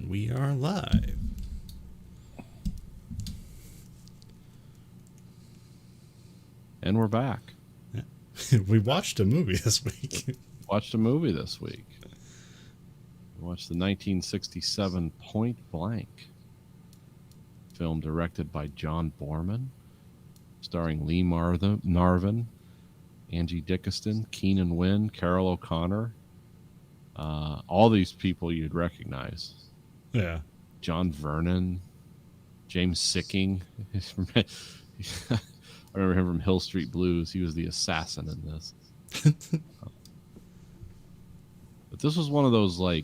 We are live. And we're back. We watched a movie this week. Watched a movie this week. We watched the 1967 Point Blank film directed by John Borman, starring Lee Marvin, Angie Dickinson, Keenan Wynn, Carol O'Connor. All these people you'd recognize. Yeah. John Vernon, James Sicking. I remember him from Hill Street Blues. He was the assassin in this. But this was one of those, like,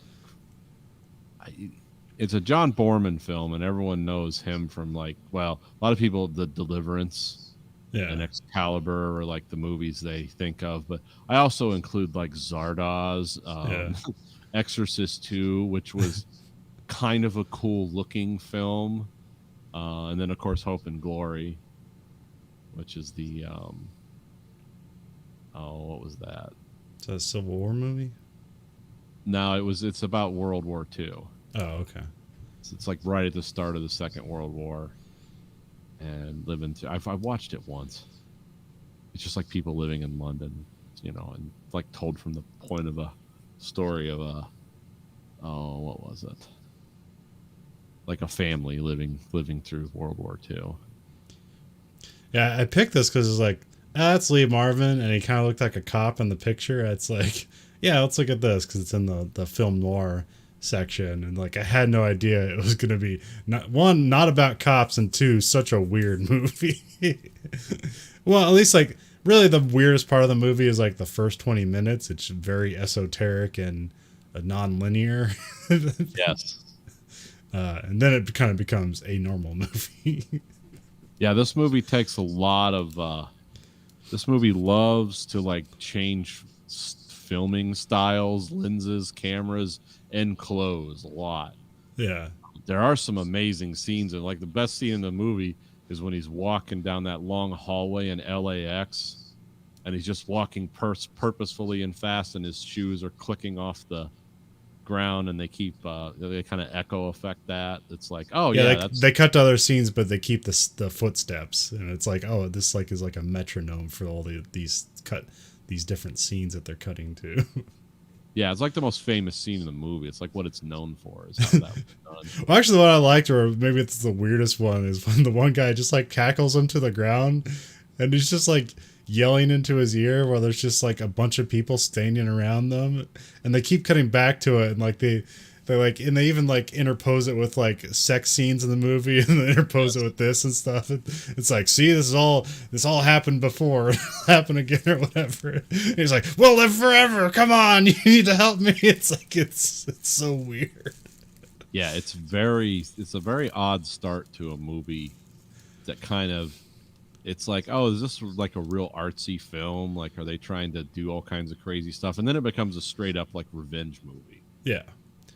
it's a John Borman film, and everyone knows him from, like, well, a lot of people, The Deliverance, and Excalibur, or like the movies they think of. But I also include like Zardoz, Exorcist 2, which was kind of a cool looking film, and then of course Hope and Glory, which is the what was that? Is that a Civil War movie? No, it's about World War II. Oh, okay. So it's like right at the start of the Second World War, and living through. I've watched it once. It's just like people living in London, and like told from the point of a story of what was it? Like a family living through World War II. Yeah, I picked this because it's like, that's Lee Marvin, and he kind of looked like a cop in the picture. It's like, yeah, let's look at this because it's in the film noir section, and like I had no idea it was going to be not about cops, and two, such a weird movie. Well, at least like really the weirdest part of the movie is like the first 20 minutes. It's very esoteric and non-linear. Yes. And then it kind of becomes a normal movie. Yeah, this movie takes a lot of this movie loves to like change filming styles, lenses, cameras, and clothes a lot. Yeah. There are some amazing scenes, and like the best scene in the movie is when he's walking down that long hallway in LAX, and he's just walking purposefully and fast, and his shoes are clicking off the ground, and they keep they kind of echo effect that. It's like, oh yeah, they cut to other scenes, but they keep the footsteps, and it's like, oh, this like is like a metronome for all these different scenes that they're cutting to. Yeah, it's like the most famous scene in the movie. It's like what it's known for is how that was done. Well, actually, what I liked, or maybe it's the weirdest one, is when the one guy just like cackles him to the ground, and he's just like yelling into his ear while there's just like a bunch of people standing around them, and they keep cutting back to it, and like they like, and they even like interpose it with like sex scenes in the movie, and they interpose it with this and stuff. It's like, see, this all happened before. It'll happen again or whatever. And he's like, we'll live forever, come on, you need to help me. It's like it's so weird. Yeah, it's a very odd start to a movie that kind of, it's like, oh, is this like a real artsy film? Like, are they trying to do all kinds of crazy stuff? And then it becomes a straight up like revenge movie. Yeah.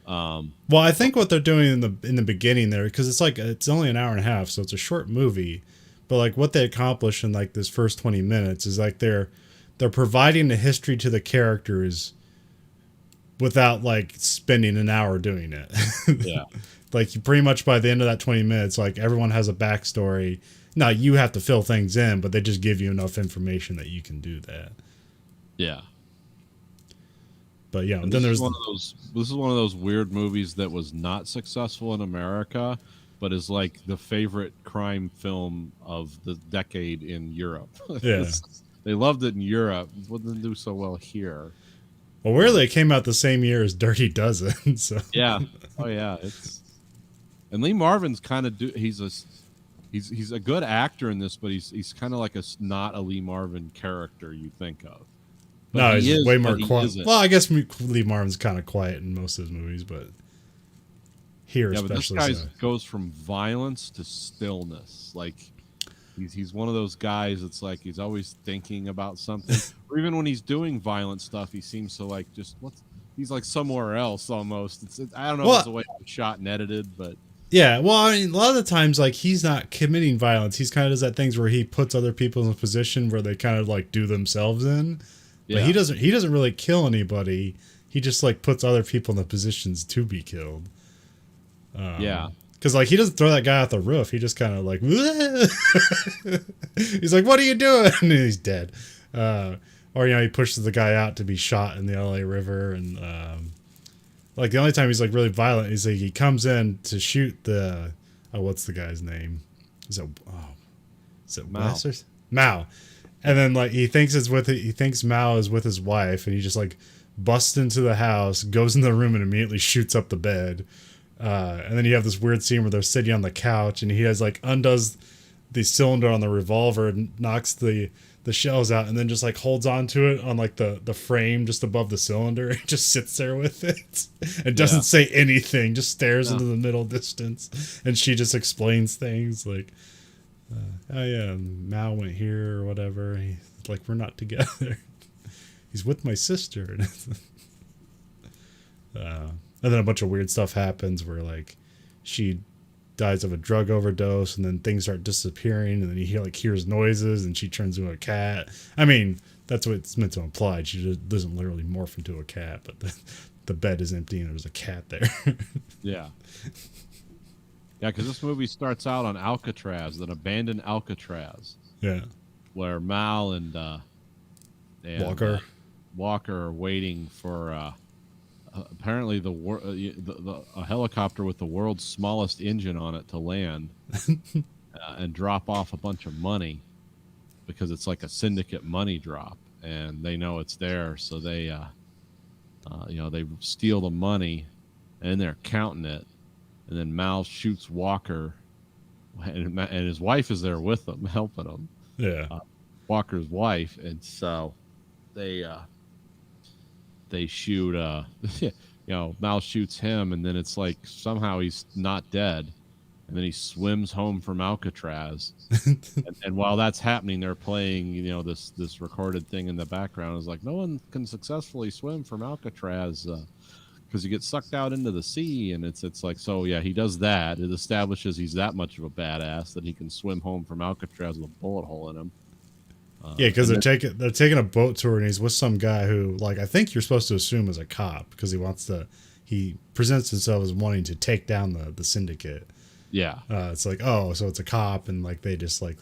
Well, I think what they're doing in the beginning there, because it's only an hour and a half, so it's a short movie, but like what they accomplish in like this first 20 minutes is like they're providing the history to the characters without like spending an hour doing it. Yeah. Like, you pretty much by the end of that 20 minutes, like everyone has a backstory. Now you have to fill things in, but they just give you enough information that you can do that. Yeah. But yeah, and then there's this is one of those weird movies that was not successful in America, but is like the favorite crime film of the decade in Europe. Yeah. They loved it in Europe. It wouldn't do so well here. Well, weirdly, it came out the same year as Dirty Dozen. So yeah. Oh yeah. And Lee Marvin's kind of he's a good actor in this, but he's kind of like not a Lee Marvin character you think of. But no, he's way more quiet. Isn't. Well, I guess Lee Marvin's kind of quiet in most of his movies, but here especially. But this guy goes from violence to stillness. Like he's one of those guys that's like he's always thinking about something. Or even when he's doing violent stuff, he seems to like he's like somewhere else almost. I don't know if it's the way it's shot and edited, but yeah, well, I mean, a lot of the times, like, he's not committing violence. He's kind of does that things where he puts other people in a position where they kind of like do themselves in. Yeah. But he doesn't really kill anybody. He just like puts other people in the positions to be killed. Yeah. Because, like, he doesn't throw that guy off the roof. He just kind of, like, he's like, what are you doing? And he's dead. Or, he pushes the guy out to be shot in the LA River. And, like, the only time he's, like, really violent is, like, he comes in to shoot the, what's the guy's name? Is it Mao. Wes or Mao? And then, like, he thinks Mao is with his wife, and he just, like, busts into the house, goes in the room, and immediately shoots up the bed. And then you have this weird scene where they're sitting on the couch, and he has, like, undoes the cylinder on the revolver and knocks the shells out, and then just, like, holds on to it on, like, the frame just above the cylinder, and just sits there with it and doesn't say anything, just stares into the middle distance, and she just explains things like, oh yeah, Mao went here or whatever. He's like, we're not together. He's with my sister. And then a bunch of weird stuff happens where, like, she dies of a drug overdose, and then things start disappearing, and then he hears noises, and she turns into a cat. I mean, that's what it's meant to imply. She just doesn't literally morph into a cat, but the bed is empty and there's a cat there. Yeah. Yeah, because this movie starts out on Alcatraz, an abandoned Alcatraz. Yeah. Where Mal and Walker are waiting for apparently a helicopter with the world's smallest engine on it to land and drop off a bunch of money, because it's like a syndicate money drop, and they know it's there, so they they steal the money, and they're counting it, and then Mal shoots Walker, and his wife is there with them, helping him. Yeah. Walker's wife, and so they shoot Mal shoots him, and then it's like somehow he's not dead, and then he swims home from Alcatraz. and while that's happening, they're playing this recorded thing in the background. Is like, no one can successfully swim from Alcatraz because you get sucked out into the sea, and it's like, so yeah, he does that. It establishes he's that much of a badass that he can swim home from Alcatraz with a bullet hole in him. Yeah, because they're taking a boat tour, and he's with some guy who, like, I think you're supposed to assume is a cop, because he presents himself as wanting to take down the syndicate. Yeah. It's like, oh, so it's a cop, and, like, they just, like,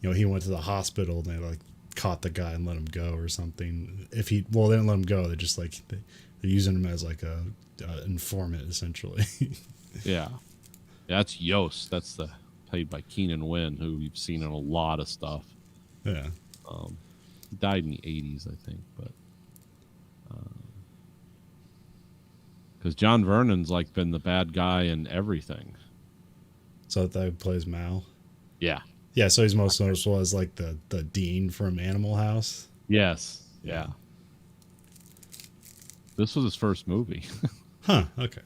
he went to the hospital, and they, like, caught the guy and let him go or something. They didn't let him go. They just, like, they're using him as, like, a informant, essentially. Yeah. That's Yost. That's played by Keenan Wynn, who you've seen in a lot of stuff. Yeah. He died in the 80s, I think, but because John Vernon's like been the bad guy in everything. So that plays Mal. Yeah. Yeah. So he's most noticeable as, like, the dean from Animal House. Yes. Yeah. This was his first movie. Huh. Okay.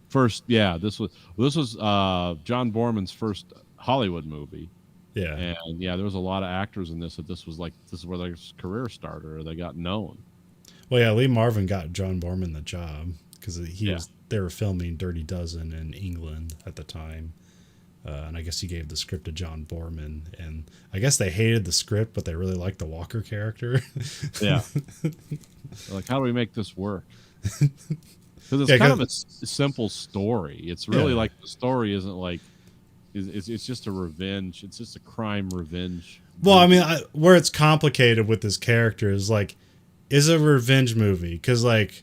This was John Borman's first Hollywood movie. Yeah. And yeah, there was a lot of actors in this this is where their career started, or they got known. Well, yeah, Lee Marvin got John Borman the job because they were filming Dirty Dozen in England at the time. And I guess he gave the script to John Borman, and I guess they hated the script, but they really liked the Walker character. Yeah. Like, how do we make this work? Because it's kind of a simple story. It's really like, the story isn't like, it's just a revenge. It's just a crime revenge. Well, I mean, where it's complicated with this character is, like, is a revenge movie, because, like,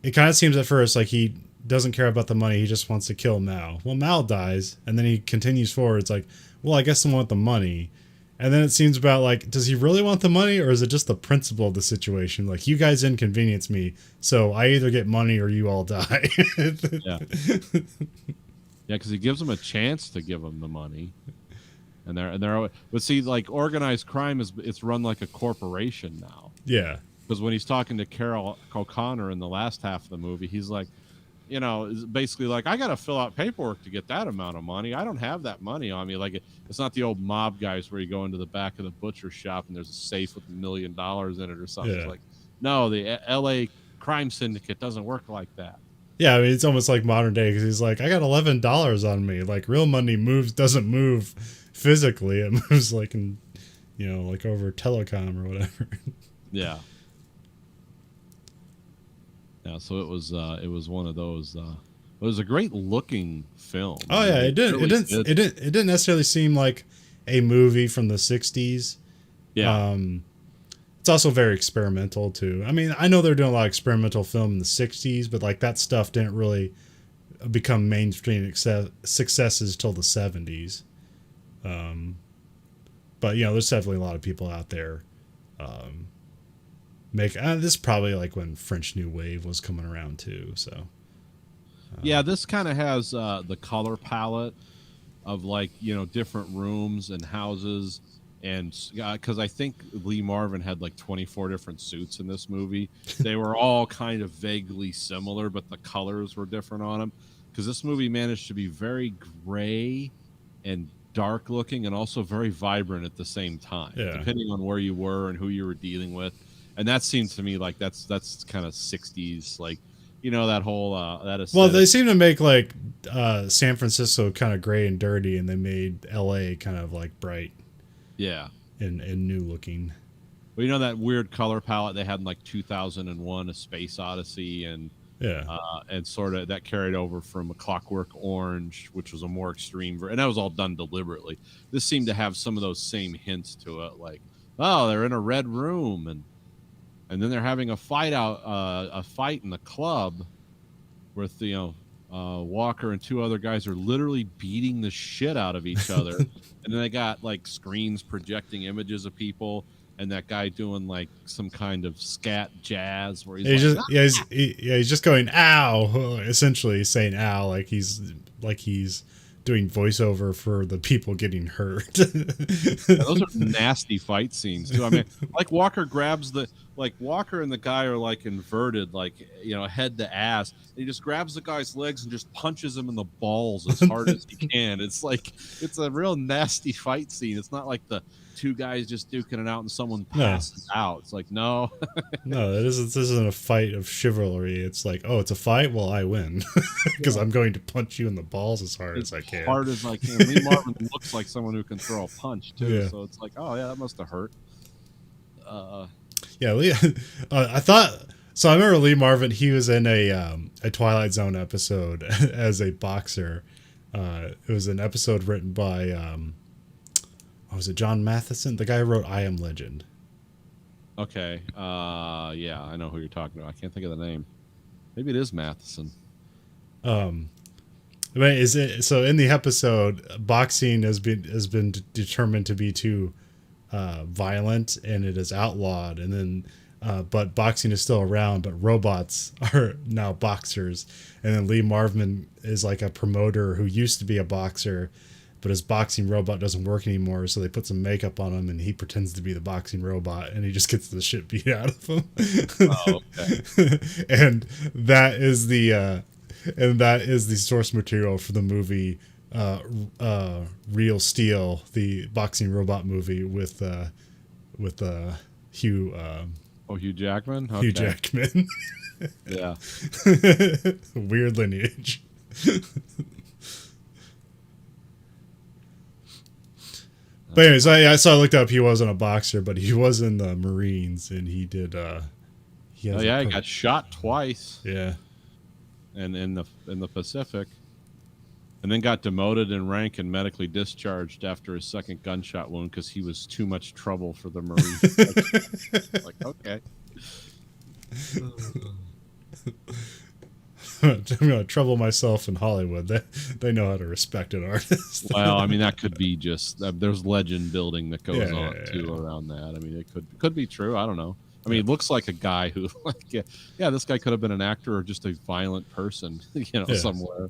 it kind of seems at first like he doesn't care about the money. He just wants to kill Mal. Well, Mal dies, and then he continues forward. It's like, well, I guess I want the money. And then it seems about, like, does he really want the money, or is it just the principle of the situation? Like, you guys inconvenience me, so I either get money or you all die. Yeah. Yeah, because he gives them a chance to give them the money, and they're but see, like, organized crime it's run like a corporation now. Yeah. Because when he's talking to Carol O'Connor in the last half of the movie, he's like, is basically like, I got to fill out paperwork to get that amount of money. I don't have that money on me. Like, it's not the old mob guys where you go into the back of the butcher shop and there's a safe with $1 million in it or something. Yeah. It's like, no, the LA crime syndicate doesn't work like that. Yeah, I mean, it's almost like modern day, because he's like, I got $11 on me. Like, real money doesn't move physically. It moves, like, in, like over telecom or whatever. Yeah. Yeah, so it was one of those. It was a great looking film. Oh yeah, it didn't. It didn't. It didn't. It didn't necessarily seem like a movie from the '60s. Yeah. It's also very experimental too. I mean, I know they're doing a lot of experimental film in the '60s, but like that stuff didn't really become mainstream successes till the '70s. But you know, there's definitely a lot of people out there make. This is probably like when French New Wave was coming around too. So yeah, this kind of has the color palette of like, you know, different rooms and houses, and because I think Lee Marvin had like 24 different suits in this movie. They were all kind of vaguely similar, but the colors were different on them, because this movie managed to be very gray and dark looking and also very vibrant at the same time, depending on where you were and who you were dealing with. And that seems to me like that's kind of 60s, like, you know, that whole that aesthetic. Well, they seem to make like San Francisco kind of gray and dirty, and they made LA kind of like bright, and new looking. Well, you know that weird color palette they had in like 2001: A Space Odyssey, and and sort of that carried over from A Clockwork Orange, which was a more extreme and that was all done deliberately. This seemed to have some of those same hints to it, like, oh, they're in a red room, and then they're having a fight in the club with, you know, Walker and two other guys are literally beating the shit out of each other. And then they got like screens projecting images of people, and that guy doing like some kind of scat jazz where he's like, he's just going ow, essentially saying ow, like he's doing voiceover for the people getting hurt. Those are nasty fight scenes too. I mean, like Walker and the guy are like inverted, like, you know, head to ass. And he just grabs the guy's legs and just punches him in the balls as hard as he can. It's like, it's a real nasty fight scene. It's not like the two guys just duking it out and someone passes out. It's like, no. This isn't a fight of chivalry. It's like, oh, it's a fight? Well, I win. Because I'm going to punch you in the balls as hard as I can. Hard as I can. Lee Marvin looks like someone who can throw a punch, too. So it's like, oh, yeah, that must have hurt. Lee. I thought so. I remember Lee Marvin. He was in a Twilight Zone episode as a boxer. It was an episode written by was it John Matheson, the guy who wrote I Am Legend? Okay. Yeah, I know who you're talking about. I can't think of the name. Maybe it is Matheson. Is it so? In the episode, boxing has been determined to be too violent, and it is outlawed. And then, but boxing is still around, but robots are now boxers. And then Lee Marvin is like a promoter who used to be a boxer, but his boxing robot doesn't work anymore. So they put some makeup on him, and he pretends to be the boxing robot, and he just gets the shit beat out of him. Oh, okay. And that is the source material for the movie Real Steel, the boxing robot movie with Hugh. Hugh Jackman. Okay. Hugh Jackman. Yeah. Weird lineage. But anyways, I looked up. He wasn't a boxer, but he was in the Marines, and he did. He got shot twice. Yeah. And in the Pacific, and then got demoted in rank and medically discharged after his second gunshot wound because he was too much trouble for the Marines. Like, okay. I'm going to trouble myself in Hollywood. They know how to respect an artist. Well, I mean, that could be just there's legend building that goes on too around that. I mean, it could be true. I don't know. I mean, it looks like a guy who, like, this guy could have been an actor or just a violent person, somewhere.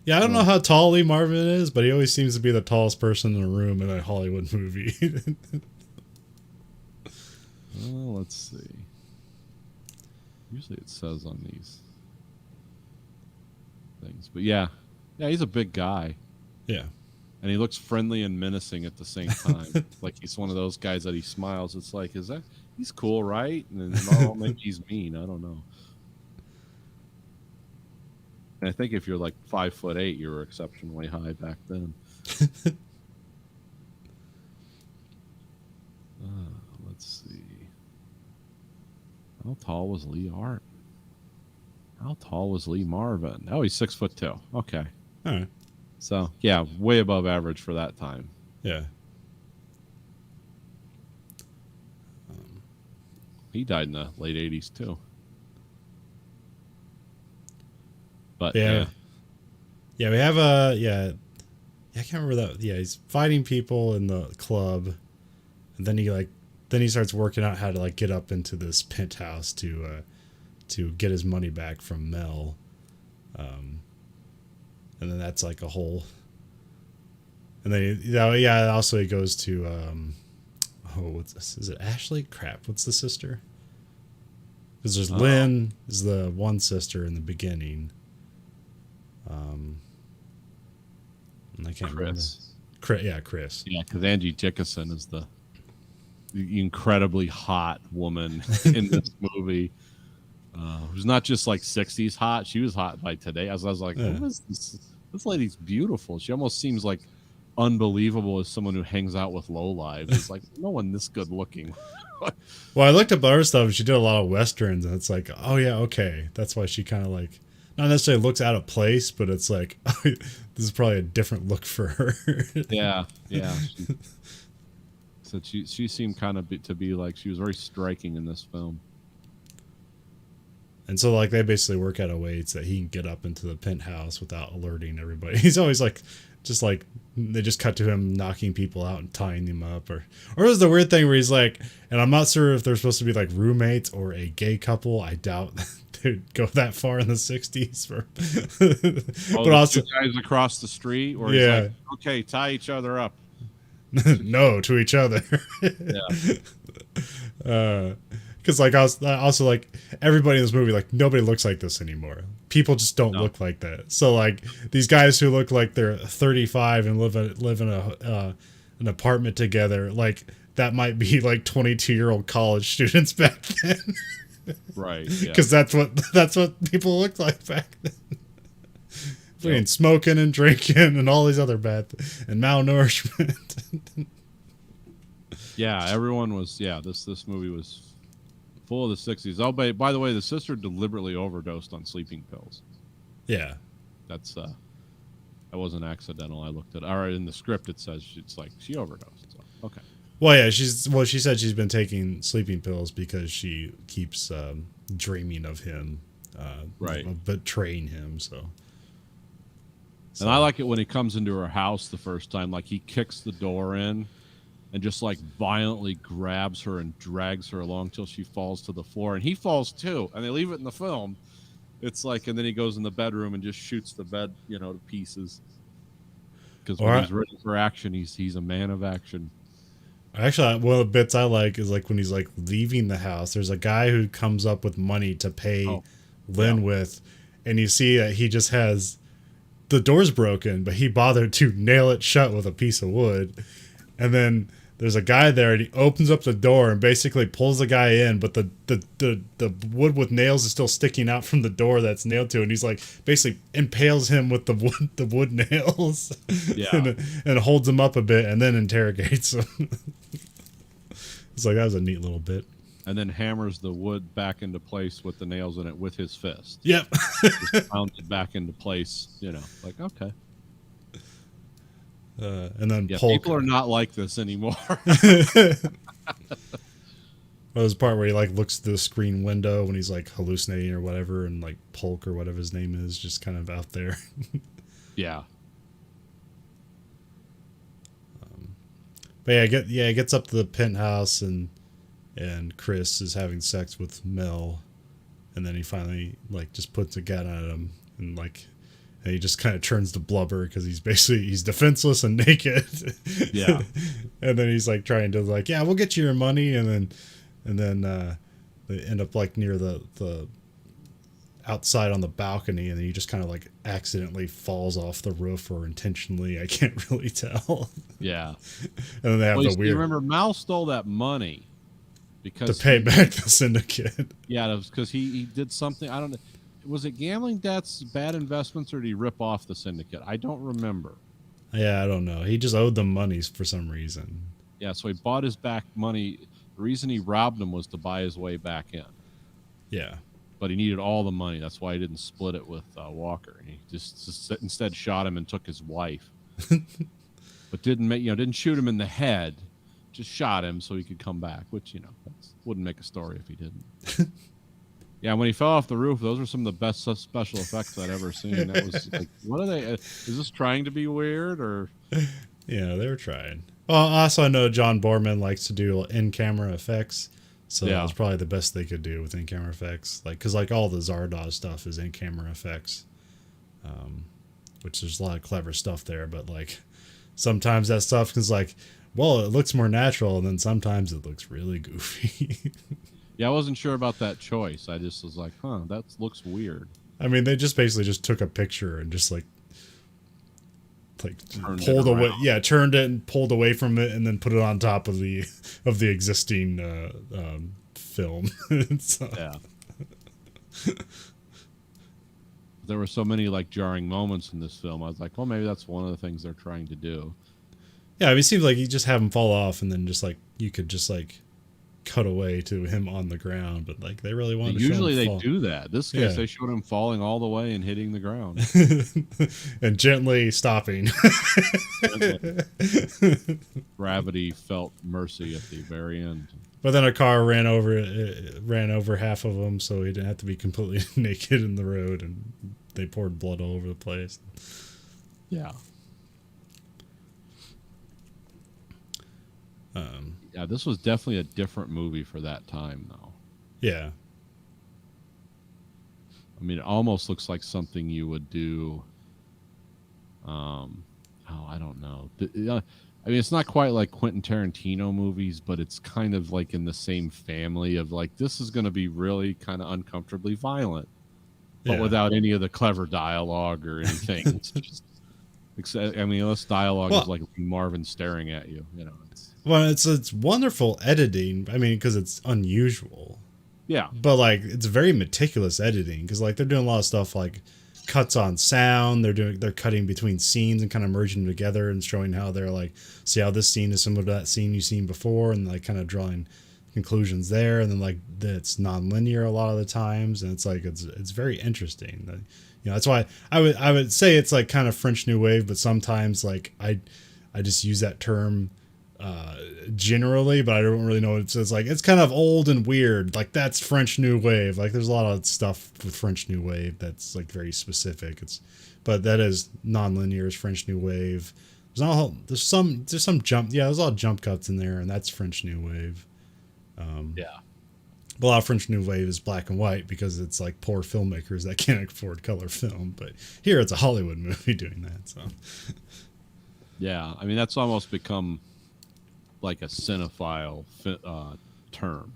Yeah, I don't know how tall Lee Marvin is, but he always seems to be the tallest person in a room in a Hollywood movie. Well, let's see. Usually it says on these things, but yeah, he's a big guy. Yeah. And he looks friendly and menacing at the same time. Like he's one of those guys that he smiles. It's like, he's cool, right? And then, maybe he's mean. I don't know. And I think if you're like 5'8", you were exceptionally high back then. Let's see. How tall was Lee Hart? How tall was Lee Marvin? Oh, he's 6'2". Okay. All right. So yeah, way above average for that time. Yeah. He died in the late 80s too. But yeah. Yeah, we have a I can't remember that. Yeah, he's fighting people in the club, and then he starts working out how to like get up into this penthouse to get his money back from Mel. And then that's like a whole. And then also he goes to what's this? Is it Ashley? Crap, what's the sister? Because there's Lynn is the one sister in the beginning. And I can't remember. Chris. Yeah, because Angie Dickinson is the incredibly hot woman in this movie. Who's not just like 60s hot. She was hot by today. I was like, who is this? This lady's beautiful. She almost seems like unbelievable as someone who hangs out with lowlives. It's like no one this good looking. Well, I looked up other stuff. She did a lot of westerns, and it's like, oh yeah, okay, that's why she kind of like not necessarily looks out of place, but it's like this is probably a different look for her. Yeah. So she seemed kind of to be like she was very striking in this film. And so like they basically work out a way so that he can get up into the penthouse without alerting everybody. He's always like just like they just cut to him knocking people out and tying them up, or there's the weird thing where he's like, and I'm not sure if they're supposed to be like roommates or a gay couple. I doubt they'd go that far in the 60s. But also two guys across the street, or he's like, okay, tie each other up. No, to each other. Yeah. Because like I was also like everybody in this movie, like nobody looks like this anymore. People just don't look like that. So like these guys who look like they're 35 and live in an apartment together, like that might be like 22-year-old college students back then. Right. Because that's what people looked like back then. Smoking and drinking and all these other bad and malnourishment. Yeah, everyone was. Yeah, this movie was full of the 60s. Oh, by the way, the sister deliberately overdosed on sleeping pills. Yeah. That wasn't accidental. I looked at it. All right, in the script it says it's like she overdosed. So, okay. Well, yeah, she said she's been taking sleeping pills because she keeps dreaming of him, right, betraying him. So. And I like it when he comes into her house the first time, like he kicks the door in and just like violently grabs her and drags her along till she falls to the floor, and he falls too, and they leave it in the film. It's like, and then he goes in the bedroom and just shoots the bed, to pieces. Because when he's ready for action, he's a man of action. Actually, one of the bits I like is like when he's like leaving the house. There's a guy who comes up with money to pay Lynn with, and you see that he just has the door's broken, but he bothered to nail it shut with a piece of wood, and then there's a guy there, and he opens up the door and basically pulls the guy in, but the wood with nails is still sticking out from the door that's nailed to, and he's like basically impales him with the wood nails, and holds him up a bit, and then interrogates him. It's like that was a neat little bit. And then hammers the wood back into place with the nails in it with his fist. Yep. Just pounds it back into place. Like okay. And then people are not like this anymore. Well, there's a part where he like looks through the screen window when he's like hallucinating or whatever, and like Polk or whatever his name is just kind of out there. Yeah. But it gets up to the penthouse, and Chris is having sex with Mel, and then he finally like just puts a gun at him, and he just kind of turns to blubber because he's defenseless and naked. Yeah. And then he's like trying to like, yeah, we'll get you your money, and then they end up like near the outside on the balcony, and then he just kind of like accidentally falls off the roof or intentionally. I can't really tell. Yeah. And then they have the weird. Remember, Mal stole that money because to pay back the syndicate. Yeah, it was because he did something. I don't know. Was it gambling debts, bad investments, or did he rip off the syndicate? I don't remember. Yeah, I don't know. He just owed them money for some reason. Yeah, so he bought his back money. The reason he robbed him was to buy his way back in. Yeah. but he needed all the money. That's why he didn't split it with Walker. He just instead shot him and took his wife, but didn't shoot him in the head. Just shot him so he could come back, which wouldn't make a story if he didn't. Yeah, when he fell off the roof, those are some of the best special effects I'd ever seen. That was like, what are they? Is this trying to be weird or? Yeah, they were trying. Well, also I know John Boorman likes to do in-camera effects, so that was probably the best they could do with in-camera effects. Like, because like all the Zardoz stuff is in-camera effects, which there's a lot of clever stuff there. But like sometimes that stuff is like, well, it looks more natural, and then sometimes it looks really goofy. Yeah, I wasn't sure about that choice. I just was like, that looks weird. I mean, they just basically just took a picture and just like pulled away. Yeah, turned it and pulled away from it, and then put it on top of the existing film. So. Yeah. There were so many like jarring moments in this film. I was like, well, maybe that's one of the things they're trying to do. Yeah, I mean, it seems like you just have him fall off, and then just like you could just like cut away to him on the ground, but like they really wanted to usually show him they do that. This case they showed him falling all the way and hitting the ground and gently stopping. Gravity felt mercy at the very end, but then a car ran over half of him, so he didn't have to be completely naked in the road, and they poured blood all over the place. Yeah. Yeah, this was definitely a different movie for that time, though. Yeah. I mean, it almost looks like something you would do. I don't know. I mean, it's not quite like Quentin Tarantino movies, but it's kind of like in the same family of like, this is going to be really kind of uncomfortably violent, but without any of the clever dialogue or anything. It's just, I mean, this dialogue is like Marvin staring at you, Well, it's wonderful editing. I mean, because it's unusual. Yeah. But like, it's very meticulous editing, because like they're doing a lot of stuff like cuts on sound. They're cutting between scenes and kind of merging them together and showing how they're like, see how this scene is similar to that scene you've seen before, and like kind of drawing conclusions there. And then like it's non-linear a lot of the times, and it's like it's very interesting. That's why I would say it's like kind of French New Wave, but sometimes like I just use that term generally, but I don't really know what it says. Like, it's kind of old and weird. Like, that's French New Wave. Like, there's a lot of stuff with French New Wave that's like very specific. But that is non-linear is French New Wave. There's some jump. Yeah, there's a lot of jump cuts in there, and that's French New Wave. Yeah. A lot of French New Wave is black and white because it's like poor filmmakers that can't afford color film. But here it's a Hollywood movie doing that. So. Yeah, I mean, that's almost become like a cinephile term.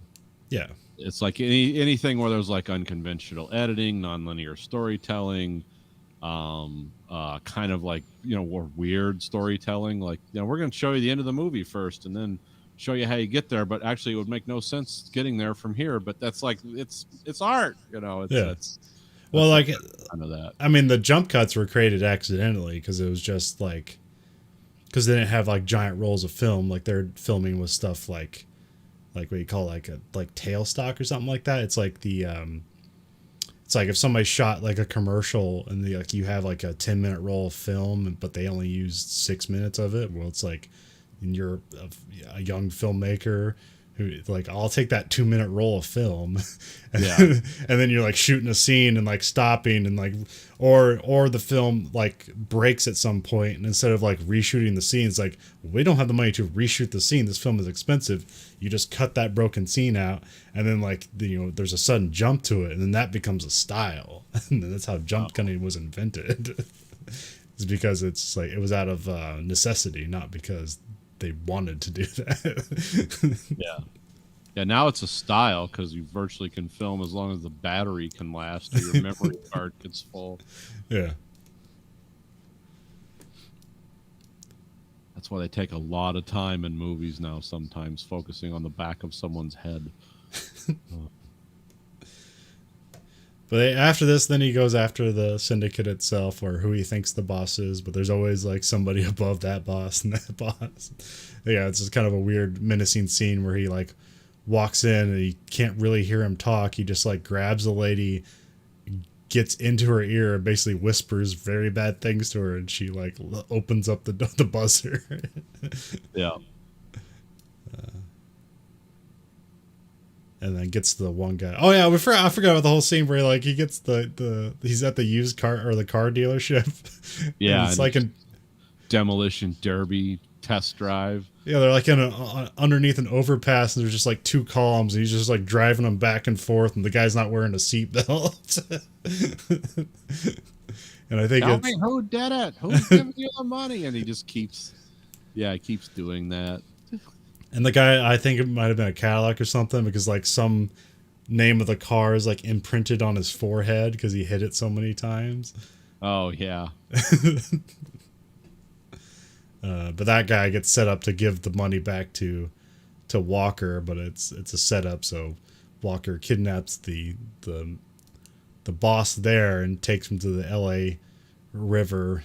Yeah, it's like anything where there's like unconventional editing, nonlinear storytelling, kind of like weird storytelling. Like we're going to show you the end of the movie first, and then show you how you get there. But actually, it would make no sense getting there from here. But that's like it's art, It's well, like kind of that. I mean, the jump cuts were created accidentally because it was just like. Because they didn't have like giant rolls of film, like they're filming with stuff like what you call like tailstock or something like that. It's like it's like if somebody shot like a commercial and you have like a 10-minute roll of film, but they only used 6 minutes of it. Well, it's like you're a young filmmaker who like, I'll take that 2-minute roll of film, and, and then you're like shooting a scene and like stopping and like, or the film like breaks at some point, and instead of like reshooting the scene, it's like, we don't have the money to reshoot the scene. This film is expensive. You just cut that broken scene out, and then like there's a sudden jump to it, and then that becomes a style, and then that's how jump cutting was invented. It's because it's like it was out of necessity, not because they wanted to do that. Yeah, now it's a style because you virtually can film as long as the battery can last or your memory card gets full. Yeah. That's why they take a lot of time in movies now, sometimes focusing on the back of someone's head. But after this, then he goes after the syndicate itself, or who he thinks the boss is. But there's always like somebody above that boss and that boss. Yeah, it's just kind of a weird, menacing scene where he like walks in and he can't really hear him talk. He just like grabs the lady, gets into her ear, and basically whispers very bad things to her, and she like opens up the buzzer. Yeah. And then gets the one guy. Oh yeah, I forgot about the whole scene where like he gets he's at the used car or the car dealership. Yeah, and it's like a demolition derby test drive. Yeah, they're like in underneath an overpass, and there's just like two columns, and he's just like driving them back and forth, and the guy's not wearing a seatbelt. And I think Tell me who did it? Who's giving you the money? And he just keeps doing that. And the guy, I think it might have been a Cadillac or something, because like some name of the car is like imprinted on his forehead because he hit it so many times. Oh yeah. But that guy gets set up to give the money back to Walker, but it's a setup. So Walker kidnaps the boss there and takes him to the L.A. River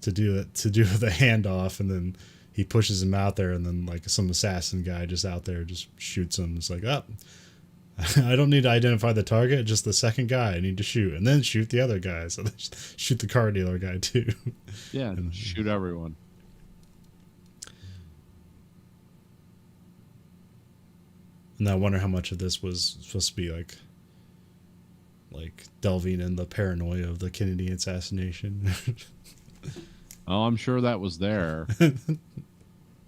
to do the handoff, and then he pushes him out there, and then like some assassin guy just out there just shoots him. It's like, oh, I don't need to identify the target, just the second guy I need to shoot, and then shoot the other guy. So they shoot the car dealer guy too. Yeah, and shoot everyone. And I wonder how much of this was supposed to be like delving in the paranoia of the Kennedy assassination. Oh, I'm sure that was there. I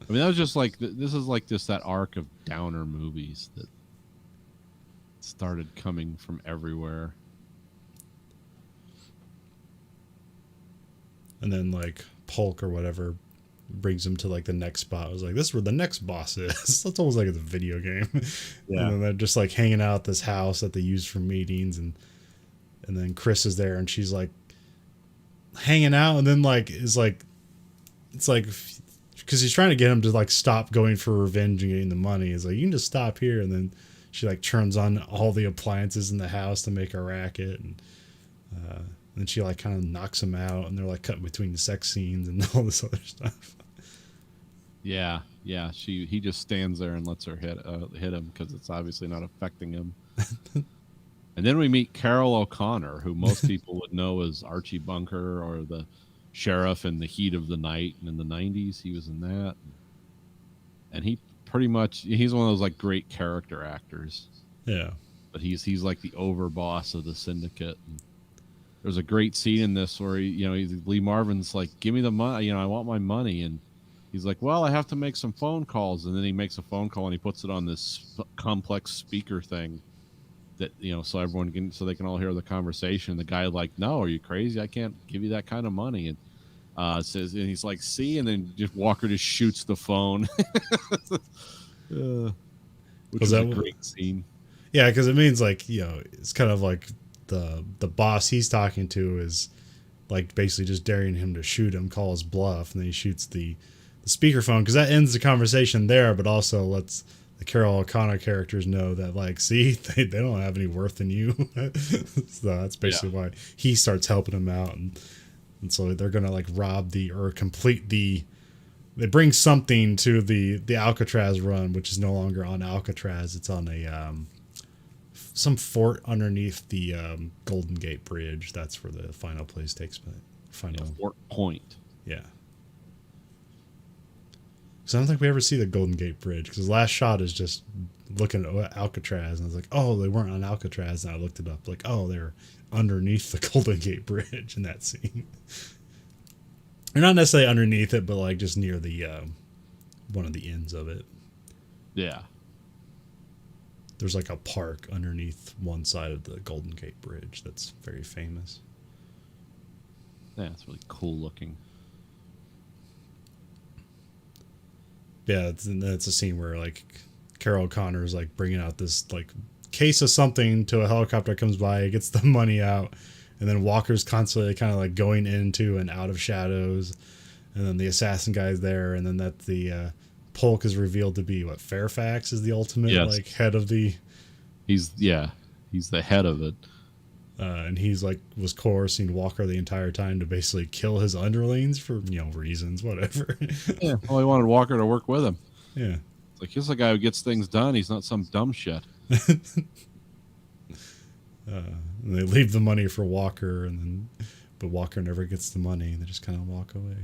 mean, that was just like, this is like just that arc of downer movies that started coming from everywhere. And then like Polk or whatever brings him to like the next spot. I was like, this is where the next boss is. That's almost like it's a video game. Yeah. And then they're just like hanging out at this house that they use for meetings, and then Chris is there, and she's like hanging out, and then like is like, it's like, because he's trying to get him to like stop going for revenge and getting the money. He's like, you can just stop here. And then she like turns on all the appliances in the house to make a racket, and then she like kind of knocks him out, and they're like cutting between the sex scenes and all this other stuff. Yeah. He just stands there and lets her hit him because it's obviously not affecting him. And then we meet Carroll O'Connor, who most people would know as Archie Bunker or the sheriff in The Heat of the Night. And in the 90s, he was in that. And he's one of those like great character actors. Yeah. But he's like the overboss of the syndicate. And there's a great scene in this where Lee Marvin's like, give me the money, I want my money. And he's like, well, I have to make some phone calls. And then he makes a phone call and he puts it on this complex speaker thing that, so they can all hear the conversation. The guy like, no, are you crazy? I can't give you that kind of money. And says, and he's like, see, and then just Walker just shoots the phone. Which was a great scene. Yeah, because it means like, it's kind of like the boss he's talking to is like basically just daring him to shoot him, call his bluff, and then he shoots the speakerphone, because that ends the conversation there, but also lets the Carroll O'Connor characters know that like, see, they don't have any worth in you. So that's basically why he starts helping him out, and so they're gonna like rob or complete they bring something to the Alcatraz run, which is no longer on Alcatraz. It's on a some fort underneath the Golden Gate Bridge. That's where the final place takes place. Fort Point. Yeah. So I don't think we ever see the Golden Gate Bridge, because the last shot is just looking at Alcatraz, and I was like, oh, they weren't on Alcatraz, and I looked it up, like, oh, they're underneath the Golden Gate Bridge in that scene. They're not necessarily underneath it, but like just near the one of the ends of it. Yeah. There's like a park underneath one side of the Golden Gate Bridge that's very famous. Yeah, it's really cool looking. Yeah, it's a scene where like Carroll O'Connor is like bringing out this like case of something to a helicopter comes by, gets the money out, and then Walker's constantly kind of like going into and out of shadows, and then the assassin guy's there, and then that the Polk is revealed to be Fairfax is the ultimate like head of the. He's the head of it. And he's like was coercing Walker the entire time to basically kill his underlings for reasons, whatever. Yeah, well, he wanted Walker to work with him. Yeah, It's like, here's a guy who gets things done. He's not some dumb shit. And they leave the money for Walker, but Walker never gets the money, and they just kind of walk away.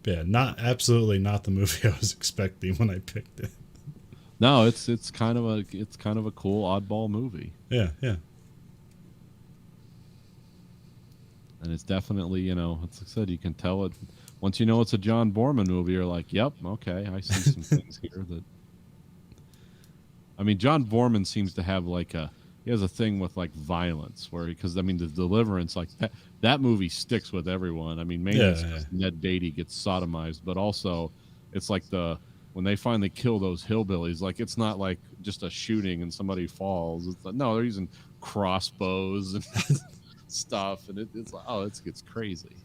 Yeah, absolutely not the movie I was expecting when I picked it. No, it's kind of a cool oddball movie. Yeah. And it's definitely, as I said, you can tell it once you know it's a John Boorman movie. You're like, yep, okay, I see some things here that. I mean, John Boorman seems to have he has a thing with violence because the Deliverance, that movie sticks with everyone. I mean, mainly because Ned Beatty gets sodomized, but also it's when they finally kill those hillbillies, it's not just a shooting and somebody falls. It's no, they're using crossbows and stuff, and it's it gets crazy.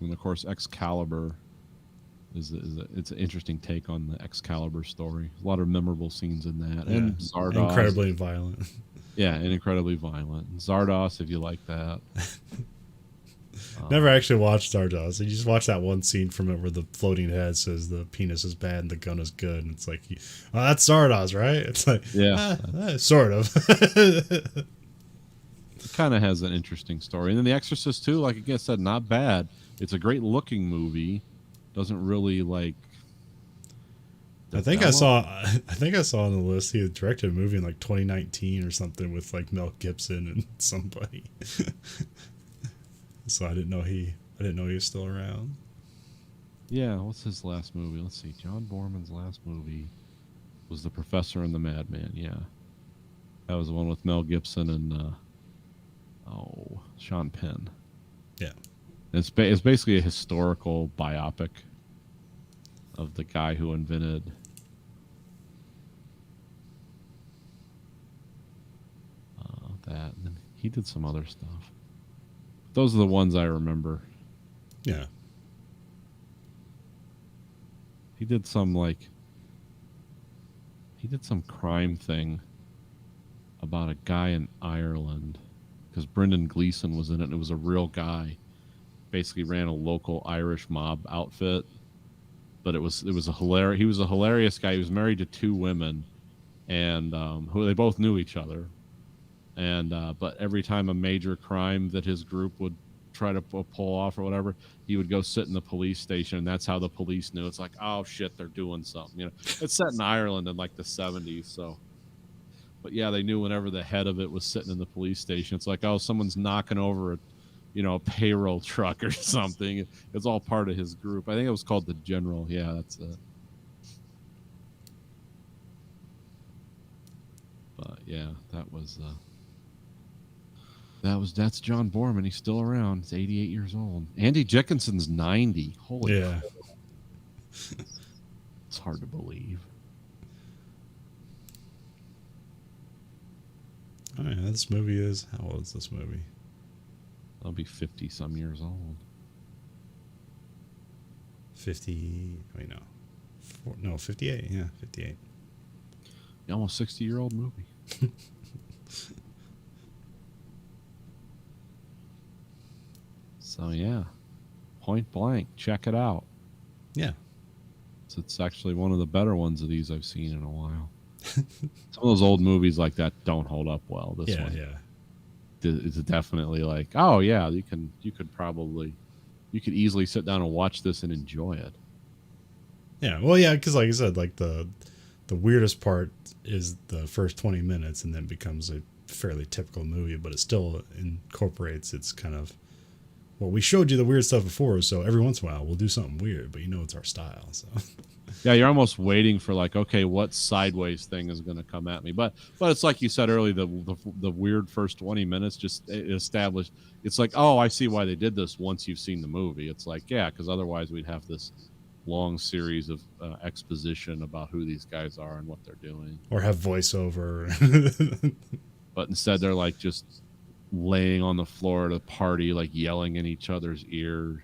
And of course, Excalibur. It's an interesting take on the Excalibur story. A lot of memorable scenes in that, and Zardoz, incredibly violent. Yeah, and incredibly violent. And Zardoz, if you like that. Never actually watched Zardoz. You just watch that one scene from it where the floating head says the penis is bad and the gun is good, and it's like, oh, that's Zardoz, right? It's like, sort of. It kind of has an interesting story, and then The Exorcist too. Like I said, not bad. It's a great looking movie. Doesn't really I think I saw on the list he had directed a movie in 2019 or something with Mel Gibson and somebody. So I didn't know he was still around. Yeah, what's his last movie? Let's see. John Boorman's last movie was The Professor and the Madman. Yeah, that was the one with Mel Gibson and Sean Penn. Yeah. It's basically a historical biopic of the guy who invented that. And then he did some other stuff. Those are the ones I remember. Yeah. He did some crime thing about a guy in Ireland because Brendan Gleeson was in it, and it was a real guy. Basically ran a local Irish mob outfit, but he was a hilarious guy. He was married to two women, and who they both knew each other, and but every time a major crime that his group would try to pull off or whatever, he would go sit in the police station, and that's how the police knew. It's like, oh shit, they're doing something. It's set in Ireland in the 70s, so. But yeah, they knew whenever the head of it was sitting in the police station. It's like, oh, someone's knocking over a payroll truck or something. It's all part of his group. I think it was called The General. Yeah, that's it. But yeah, that's John Boorman. He's still around. He's 88 years old. Andy Dickinson's 90. Holy yeah. It's hard to believe. Oh yeah, this movie is, how old is this movie? I'll be 50 some years old. 50, wait, no. 58, yeah, 58. Almost 60-year-old movie. So yeah, Point Blank, check it out. Yeah. So it's actually one of the better ones of these I've seen in a while. Some of those old movies like that don't hold up well. This one. Yeah. It's definitely oh yeah, you could easily sit down and watch this and enjoy it. Yeah, well, yeah, because like I said, the weirdest part is the first 20 minutes, and then becomes a fairly typical movie, but it still incorporates its kind of, well, we showed you the weird stuff before, so every once in a while we'll do something weird, but it's our style. So yeah, you're almost waiting for okay, what sideways thing is going to come at me? But it's like you said earlier, the weird first 20 minutes just established. It's like, oh, I see why they did this once you've seen the movie. It's like, yeah, because otherwise we'd have this long series of exposition about who these guys are and what they're doing, or have voiceover. But instead they're just laying on the floor at a party, yelling in each other's ear.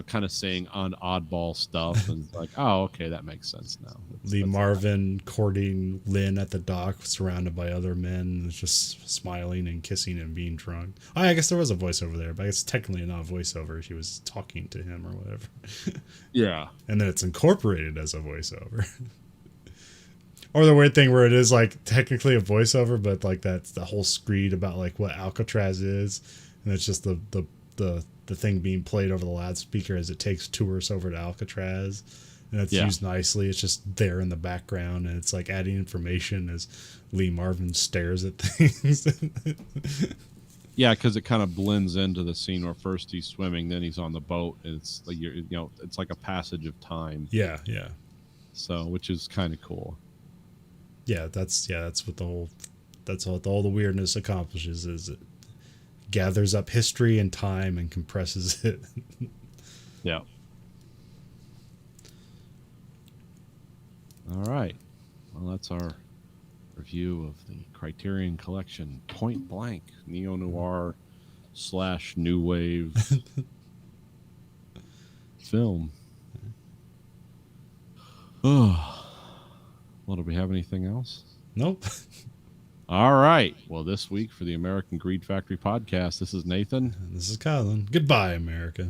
kind of saying on oddball stuff, and it's like, oh, okay, that makes sense now. Lee Marvin courting Lynn at the dock, surrounded by other men, just smiling and kissing and being drunk. I guess there was a voiceover there, but it's technically not a voiceover. She was talking to him or whatever. Yeah. And then it's incorporated as a voiceover. Or the weird thing where it is like technically a voiceover, but like that's the whole screed about like what Alcatraz is, and it's just the thing being played over the loudspeaker as it takes tourists over to Alcatraz, and it's used nicely. It's just there in the background, and it's like adding information as Lee Marvin stares at things. Yeah, because it kind of blends into the scene where first he's swimming, then he's on the boat, and it's like it's like a passage of time. Yeah. So, which is kind of cool. Yeah, that's what all the weirdness accomplishes, is it gathers up history and time and compresses it. Yeah. All right. Well, that's our review of the Criterion Collection Point Blank neo-noir / new wave film. Oh. Well, do we have anything else? Nope. All right. Well, this week for the American Greed Factory podcast, this is Nathan. And this is Colin. Goodbye, America.